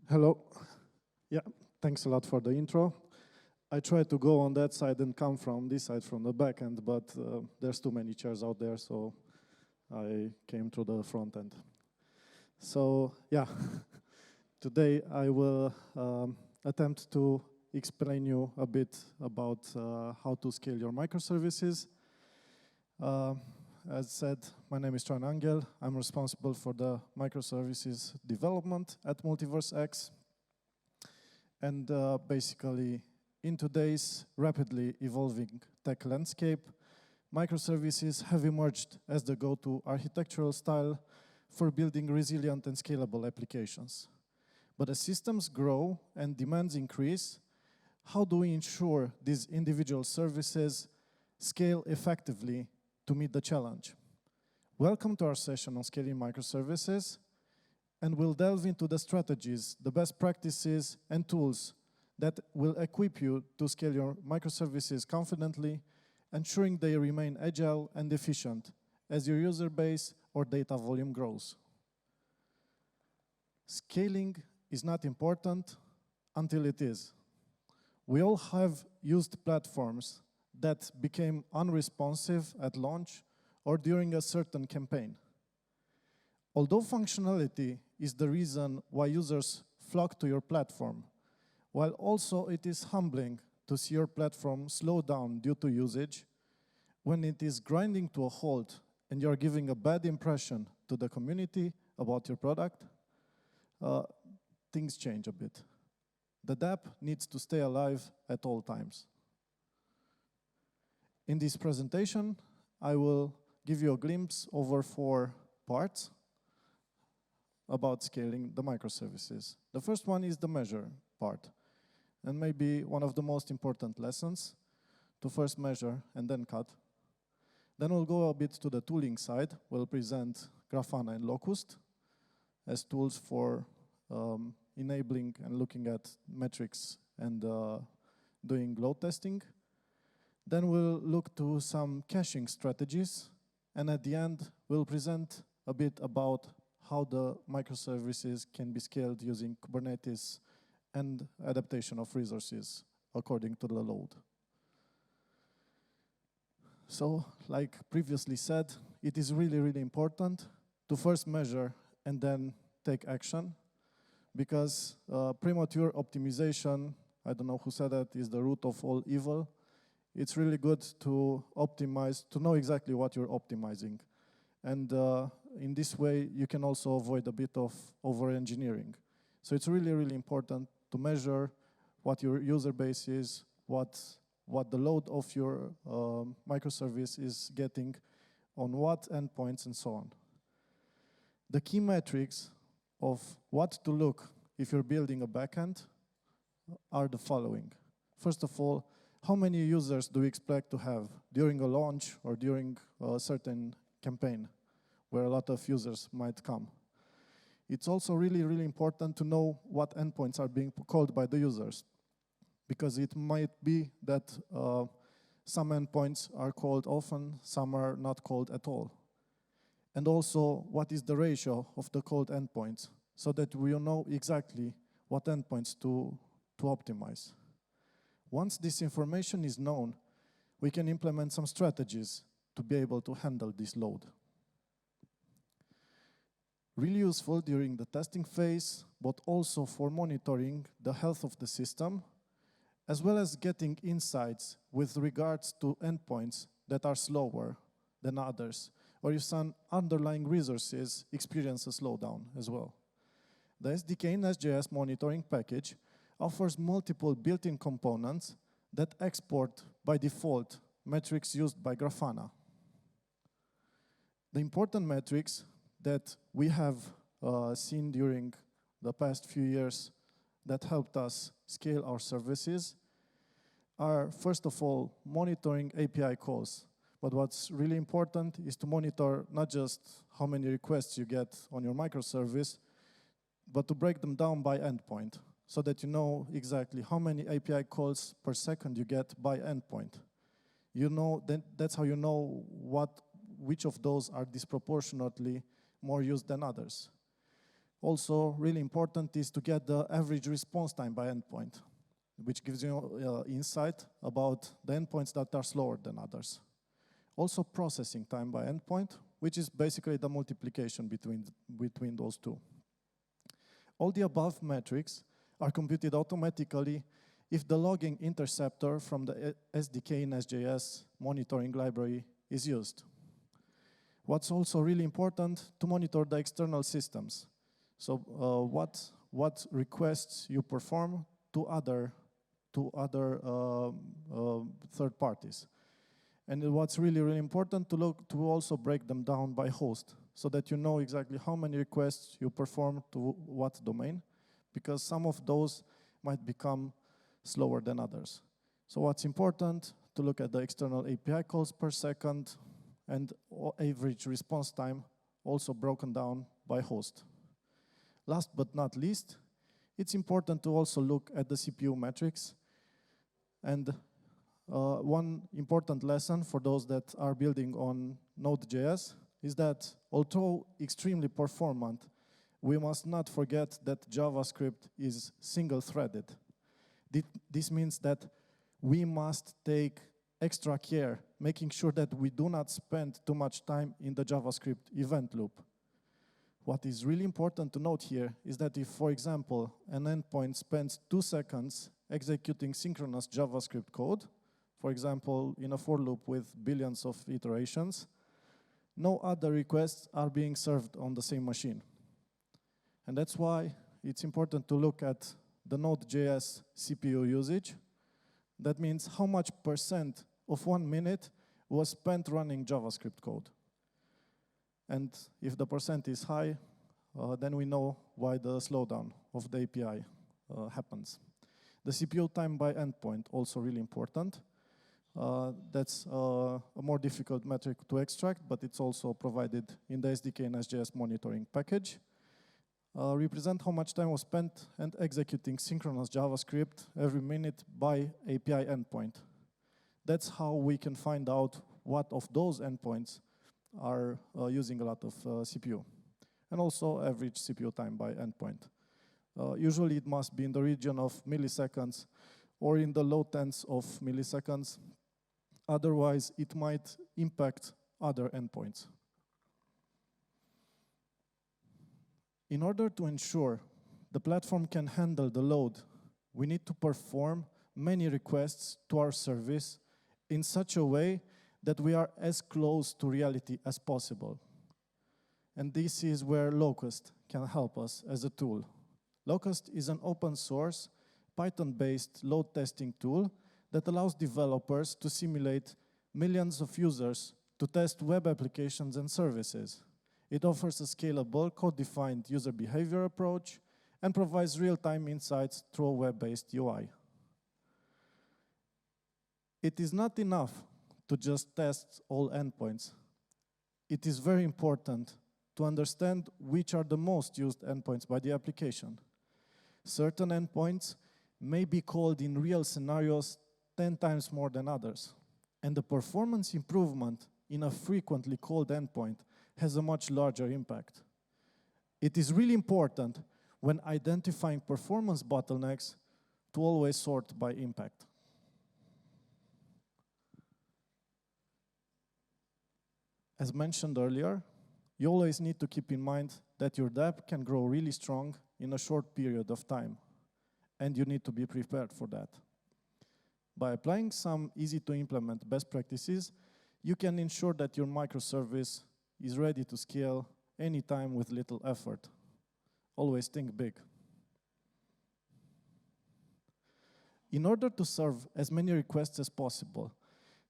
Hello. Yeah, thanks a lot for the intro. I tried to go on that side and come from this side, from the back end, but there's too many chairs out there, so I came to the front end. So, yeah, today I will attempt to explain you a bit about how to scale your microservices. As said, my name is Traian Anghel. I'm responsible for the microservices development at MultiversX. And basically, in today's rapidly evolving tech landscape, microservices have emerged as the go-to architectural style for building resilient and scalable applications. But as systems grow and demands increase, how do we ensure these individual services scale effectively to meet the challenge? Welcome to our session on scaling microservices, and we'll delve into the strategies, the best practices, and tools that will equip you to scale your microservices confidently, ensuring they remain agile and efficient as your user base or data volume grows. Scaling is not important until it is. We all have used platforms that became unresponsive at launch or during a certain campaign. Although functionality is the reason why users flock to your platform, while also it is humbling to see your platform slow down due to usage, when it is grinding to a halt and you're giving a bad impression to the community about your product, things change a bit. The dApp needs to stay alive at all times. In this presentation, I will give you a glimpse over 4 parts about scaling the microservices. The first one is the measure part, and maybe one of the most important lessons, to first measure and then cut. Then we'll go a bit to the tooling side. We'll present Grafana and Locust as tools for enabling and looking at metrics and doing load testing. Then we'll look to some caching strategies, and at the end, we'll present a bit about how the microservices can be scaled using Kubernetes and adaptation of resources according to the load. So, like previously said, it is really, really important to first measure and then take action, because premature optimization, I don't know who said that, is the root of all evil. It's really good to optimize, to know exactly what you're optimizing. And in this way, you can also avoid a bit of over-engineering. So it's really, really important to measure what your user base is, what the load of your microservice is getting, on what endpoints, and so on. The key metrics of what to look if you're building a backend are the following. First of all, how many users do we expect to have during a launch or during a certain campaign where a lot of users might come? It's also really, really important to know what endpoints are being called by the users, because it might be that some endpoints are called often, some are not called at all. And also, what is the ratio of the called endpoints, so that we know exactly what endpoints to optimize. Once this information is known, we can implement some strategies to be able to handle this load. Really useful during the testing phase, but also for monitoring the health of the system, as well as getting insights with regards to endpoints that are slower than others, or if some underlying resources experience a slowdown as well. The SDK in SJS monitoring package offers multiple built-in components that export by default metrics used by Grafana. The important metrics that we have seen during the past few years that helped us scale our services are, first of all, monitoring API calls. But what's really important is to monitor not just how many requests you get on your microservice, but to break them down by endpoint, so that you know exactly how many API calls per second you get by endpoint. You know, that's how you know which of those are disproportionately more used than others. Also, really important is to get the average response time by endpoint, which gives you insight about the endpoints that are slower than others. Also, processing time by endpoint, which is basically the multiplication between those two. All the above metrics are computed automatically if the logging interceptor from the SDK in SJS monitoring library is used. What's also really important, to monitor the external systems. So what requests you perform to other third parties. And what's really, really important to also break them down by host, so that you know exactly how many requests you perform to what domain, because some of those might become slower than others. So what's important, to look at the external API calls per second and average response time, also broken down by host. Last but not least, it's important to also look at the CPU metrics. And one important lesson for those that are building on Node.js is that although extremely performant, we must not forget that JavaScript is single-threaded. This means that we must take extra care, making sure that we do not spend too much time in the JavaScript event loop. What is really important to note here is that if, for example, an endpoint spends 2 seconds executing synchronous JavaScript code, for example, in a for loop with billions of iterations, no other requests are being served on the same machine. And that's why it's important to look at the Node.js CPU usage. That means how much % of 1 minute was spent running JavaScript code. And if the % is high, then we know why the slowdown of the API happens. The CPU time by endpoint, also really important. That's a more difficult metric to extract, but it's also provided in the SDK and SJS monitoring package. Represent how much time was spent and executing synchronous JavaScript every minute by API endpoint. That's how we can find out what of those endpoints are using a lot of CPU. And also average CPU time by endpoint. Usually it must be in the region of milliseconds or in the low tens of milliseconds. Otherwise, it might impact other endpoints. In order to ensure the platform can handle the load, we need to perform many requests to our service in such a way that we are as close to reality as possible. And this is where Locust can help us as a tool. Locust is an open source, Python-based load testing tool that allows developers to simulate millions of users to test web applications and services. It offers a scalable, code-defined user behavior approach and provides real-time insights through a web-based UI. It is not enough to just test all endpoints. It is very important to understand which are the most used endpoints by the application. Certain endpoints may be called in real scenarios 10 times more than others. And the performance improvement in a frequently called endpoint has a much larger impact. It is really important when identifying performance bottlenecks to always sort by impact. As mentioned earlier, you always need to keep in mind that your dApp can grow really strong in a short period of time, and you need to be prepared for that. By applying some easy-to-implement best practices, you can ensure that your microservice is ready to scale anytime with little effort. Always think big. In order to serve as many requests as possible,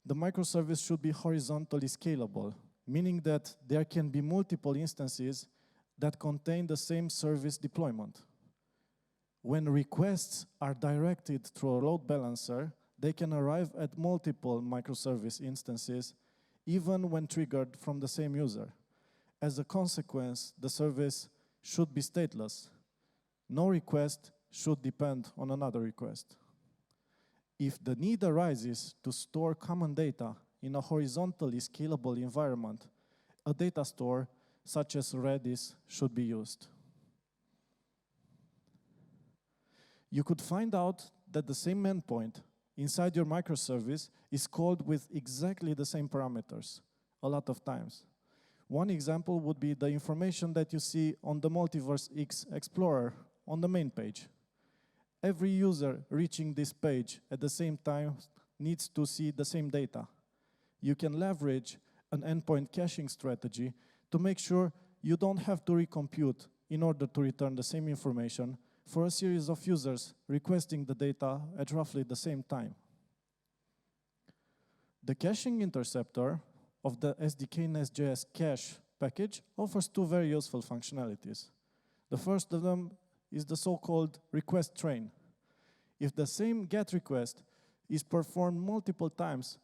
the microservice should be horizontally scalable, meaning that there can be multiple instances that contain the same service deployment. When requests are directed through a load balancer, they can arrive at multiple microservice instances, even when triggered from the same user. As a consequence, the service should be stateless. No request should depend on another request. If the need arises to store common data in a horizontally scalable environment, a data store such as Redis should be used. You could find out that the same endpoint inside your microservice is called with exactly the same parameters a lot of times. One example would be the information that you see on the MultiversX Explorer on the main page. Every user reaching this page at the same time needs to see the same data. You can leverage an endpoint caching strategy to make sure you don't have to recompute in order to return the same information for a series of users requesting the data at roughly the same time. The caching interceptor of the SDK-Nest.js cache package offers two very useful functionalities. The first of them is the so-called request train. If the same GET request is performed multiple times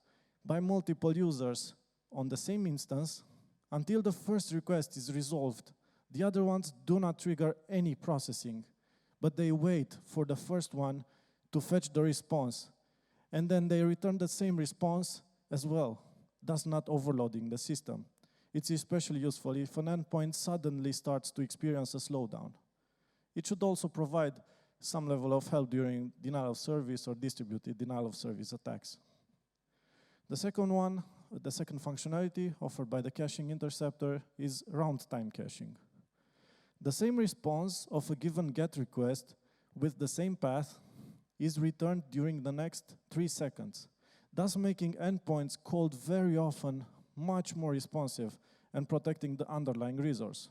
by multiple users on the same instance, until the first request is resolved, the other ones do not trigger any processing, but they wait for the first one to fetch the response, and then they return the same response as well, thus not overloading the system. It's especially useful if an endpoint suddenly starts to experience a slowdown. It should also provide some level of help during denial of service or distributed denial of service attacks. The second functionality offered by the caching interceptor is round-time caching. The same response of a given GET request with the same path is returned during the next 3 seconds, thus making endpoints called very often much more responsive and protecting the underlying resource.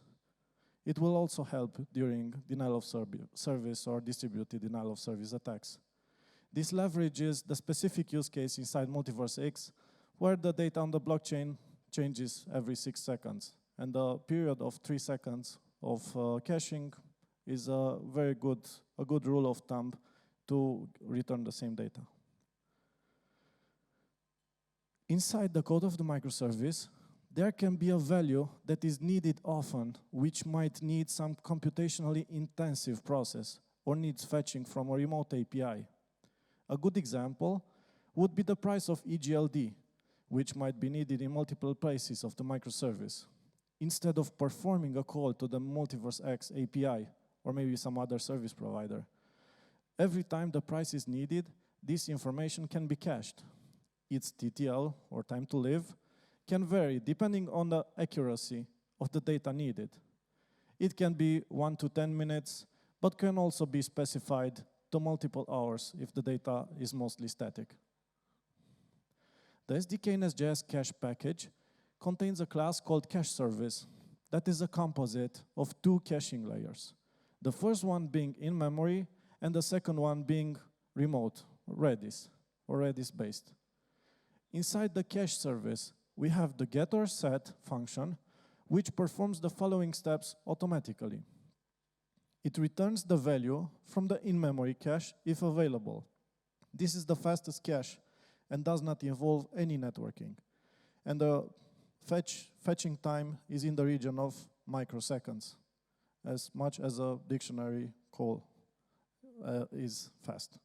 It will also help during denial of service or distributed denial of service attacks. This leverages the specific use case inside MultiversX, where the data on the blockchain changes every 6 seconds. And the period of 3 seconds of caching is a good rule of thumb to return the same data. Inside the code of the microservice, there can be a value that is needed often, which might need some computationally intensive process or needs fetching from a remote API. A good example would be the price of EGLD, which might be needed in multiple places of the microservice. Instead of performing a call to the MultiversX API or maybe some other service provider, every time the price is needed, this information can be cached. Its TTL, or time to live, can vary depending on the accuracy of the data needed. It can be 1 to 10 minutes, but can also be specified to multiple hours if the data is mostly static. The SDK-Nest.js cache package contains a class called cache service that is a composite of 2 caching layers. The first one being in-memory and the second one being remote, Redis, or Redis-based. Inside the cache service, we have the get or set function, which performs the following steps automatically. It returns the value from the in-memory cache if available. This is the fastest cache and does not involve any networking. And the fetching time is in the region of microseconds, as much as a dictionary call is fast.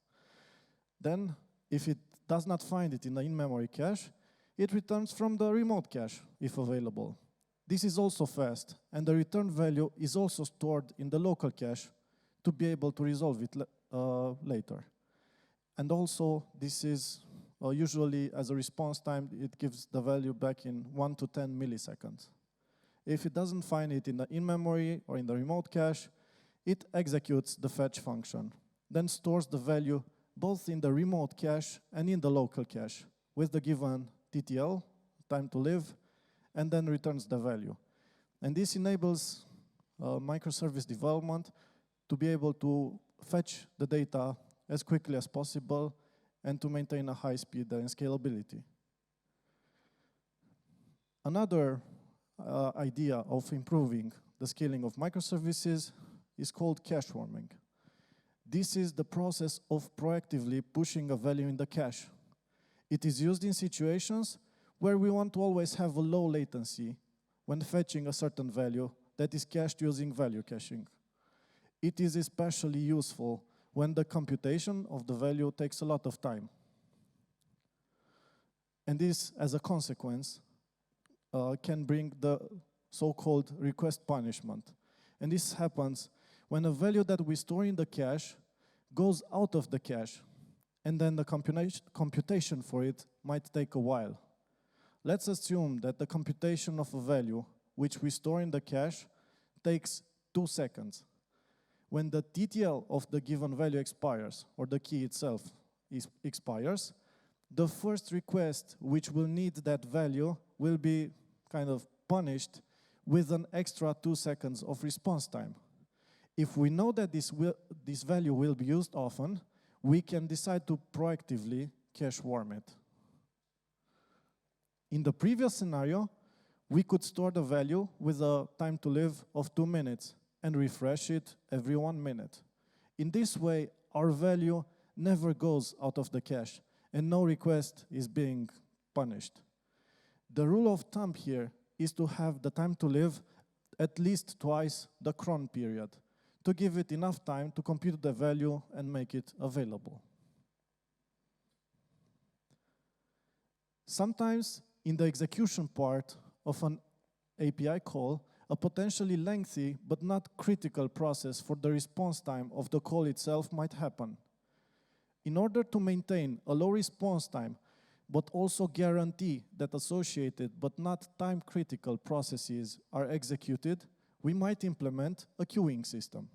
Then, if it does not find it in the in-memory cache, it returns from the remote cache, if available. This is also fast, and the return value is also stored in the local cache to be able to resolve it later. And also, this is usually, as a response time, it gives the value back in 1 to 10 milliseconds. If it doesn't find it in the in-memory or in the remote cache, it executes the fetch function, then stores the value both in the remote cache and in the local cache with the given TTL, time to live, and then returns the value. And this enables microservice development to be able to fetch the data as quickly as possible and to maintain a high speed and scalability. Another idea of improving the scaling of microservices is called cache warming. This is the process of proactively pushing a value in the cache. It is used in situations where we want to always have a low latency when fetching a certain value that is cached using value caching. It is especially useful when the computation of the value takes a lot of time. And this, as a consequence, can bring the so-called request punishment. And this happens when a value that we store in the cache goes out of the cache, and then the computation for it might take a while. Let's assume that the computation of a value, which we store in the cache, takes 2 seconds. When the TTL of the given value expires, or the key itself expires, the first request which will need that value will be kind of punished with an extra 2 seconds of response time. If we know that this value will be used often, we can decide to proactively cache warm it. In the previous scenario, we could store the value with a time to live of 2 minutes and refresh it every 1 minute. In this way, our value never goes out of the cache and no request is being punished. The rule of thumb here is to have the time to live at least twice the cron period to give it enough time to compute the value and make it available. Sometimes in the execution part of an API call, a potentially lengthy but not critical process for the response time of the call itself might happen. In order to maintain a low response time, but also guarantee that associated but not time-critical processes are executed, we might implement a queuing system.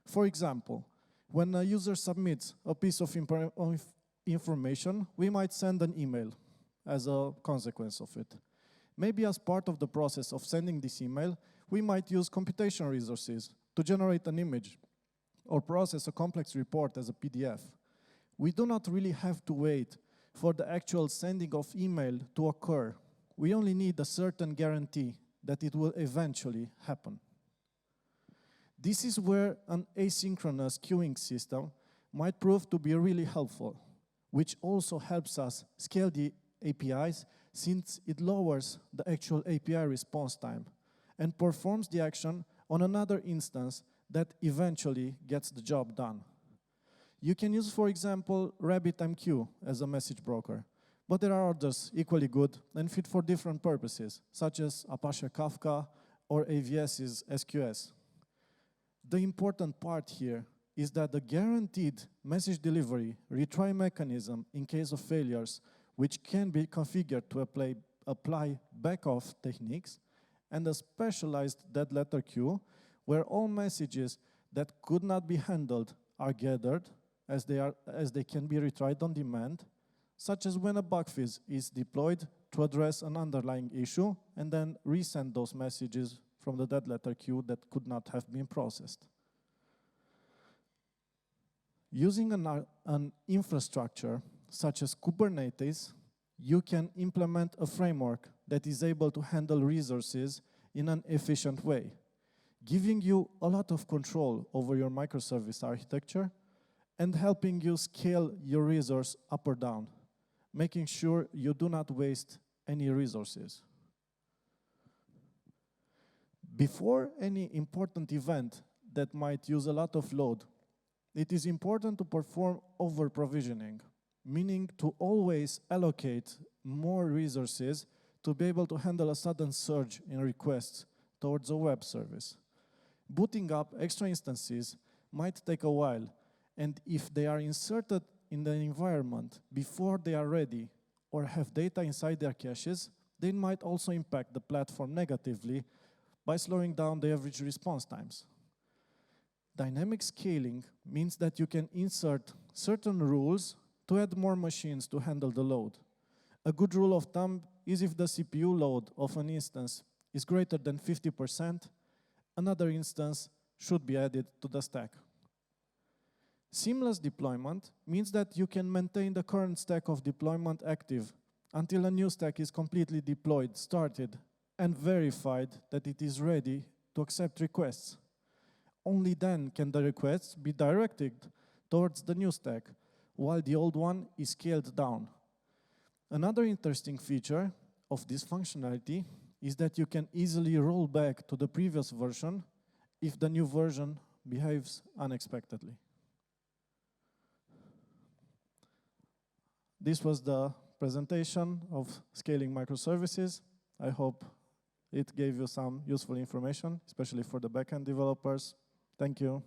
For example, when a user submits a piece of information, we might send an email as a consequence of it. Maybe as part of the process of sending this email, we might use computation resources to generate an image or process a complex report as a PDF. We do not really have to wait for the actual sending of email to occur. We only need a certain guarantee that it will eventually happen. This is where an asynchronous queuing system might prove to be really helpful, which also helps us scale the APIs since it lowers the actual API response time and performs the action on another instance that eventually gets the job done. You can use, for example, RabbitMQ as a message broker, but there are others equally good and fit for different purposes, such as Apache Kafka or AVS's SQS. The important part here is that the guaranteed message delivery retry mechanism in case of failures, which can be configured to apply back-off techniques, and a specialized dead letter queue, where all messages that could not be handled are gathered as they can be retried on demand, such as when a bug fix is deployed to address an underlying issue and then resend those messages from the dead letter queue that could not have been processed. Using an infrastructure such as Kubernetes, you can implement a framework that is able to handle resources in an efficient way, giving you a lot of control over your microservice architecture and helping you scale your resource up or down, making sure you do not waste any resources. Before any important event that might use a lot of load, it is important to perform over-provisioning, meaning to always allocate more resources to be able to handle a sudden surge in requests towards a web service. Booting up extra instances might take a while, and if they are inserted in the environment before they are ready or have data inside their caches, they might also impact the platform negatively by slowing down the average response times. Dynamic scaling means that you can insert certain rules to add more machines to handle the load. A good rule of thumb is if the CPU load of an instance is greater than 50%, another instance should be added to the stack. Seamless deployment means that you can maintain the current stack of deployment active until a new stack is completely deployed, started, and verified that it is ready to accept requests. Only then can the requests be directed towards the new stack, while the old one is scaled down. Another interesting feature of this functionality is that you can easily roll back to the previous version if the new version behaves unexpectedly. This was the presentation of scaling microservices. I hope it gave you some useful information, especially for the backend developers. Thank you.